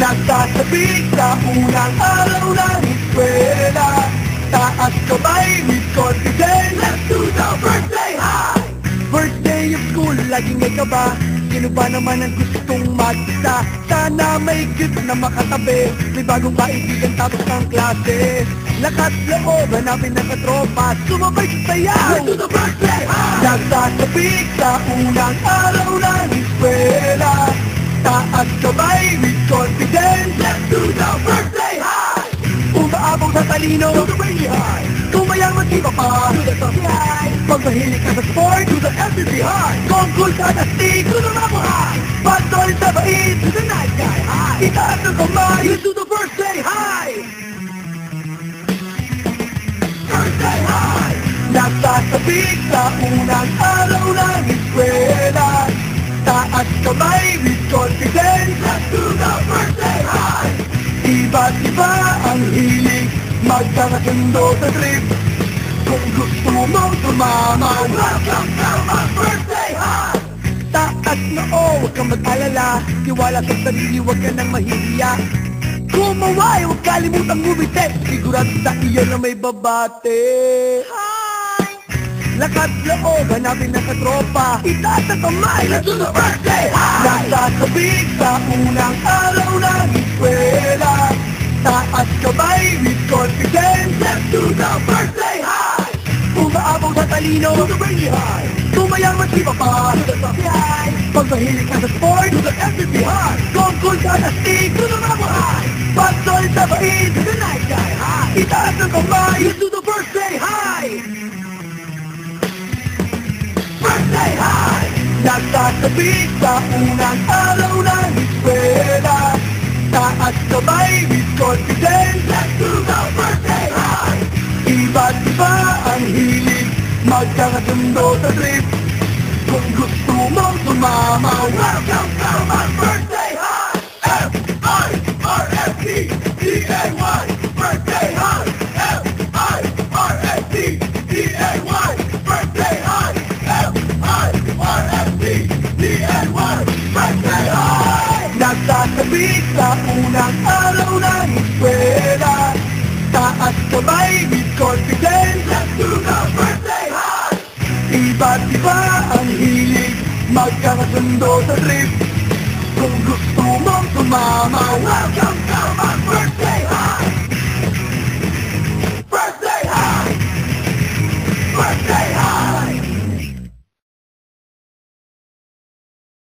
Nagsasabik sa unang araw ng eskwela, taas kamay with confidence. Let's do the birthday high! Birthday of school, laging may kaba. Sino ba naman ang gustong mag-isa? Sana may gift na makatabi, may bagong kaibigan tapos ng klase. Lakas loob, hanapin ng katropa, sumabay sa sayaw. Let's do the birthday high! Nagsasabik sa unang araw ng eskwela, taas kamay with confidence. Let's do the birthday high! Umaabong sa talino, do the birthday high! Kung mayaman di pa pa, do the top high! Pag mahilig ka sa sport, do the SBC high! Kung cool ka na stick, do the Mamo high! Pag solid sa bait, do the night guy high! Itaas ang kamay, let's do the birthday high! Birthday high! Nagsasabik sa unang araw ng eskwela, taas kamay with confidence. Let's do the birthday high! Iba't iba ang hilig, magkakasundo sa trip. Kung gusto mong sumama, welcome to my birthday high! Taas na huwag kang mag-alala, tiwala sa sarili, huwag ka nang mahihiya. Kumaway, huwag kalimutang ngumiti, sigurado sa iyo na may babate. Lakas loob, hanapin ng katropa, itaas ang kamay, let's do the birthday high! Nagsasabik sa unang araw ng eskwela, taas kamay with confidence. Let's do the birthday high! Umaabong sa talino, do the birthday high! Tumayaman si papa, do the top high! Pag mahilig ka sa sport, do the SBC high! Kung cool ka na stick, do the Mamo high! Pag solid sa bait, do the night guy high! Itaas ang kamay, let's do the birthday high! Birthday high! Nagsasabik sa unang araw ng eskwela, taas kamay with confidence. Let's do the birthday high! Iba't iba ang hilig, magkakasundo sa trip. Kung gusto mong sumama, welcome to my birthday high! F-I-R-S-T-D-A-Y Birthday high! F-I-R-S-T-D-A-Y Birthday high! F-I-R-S-T-D-A-Y Birthday high! Nagsasabik sa unang araw ng eskwela, taas kamay with confidence. Let's do the birthday high! Iba't iba ang hilig, magkakasundo sa trip. Kung gusto mong sumama, welcome to my birthday high!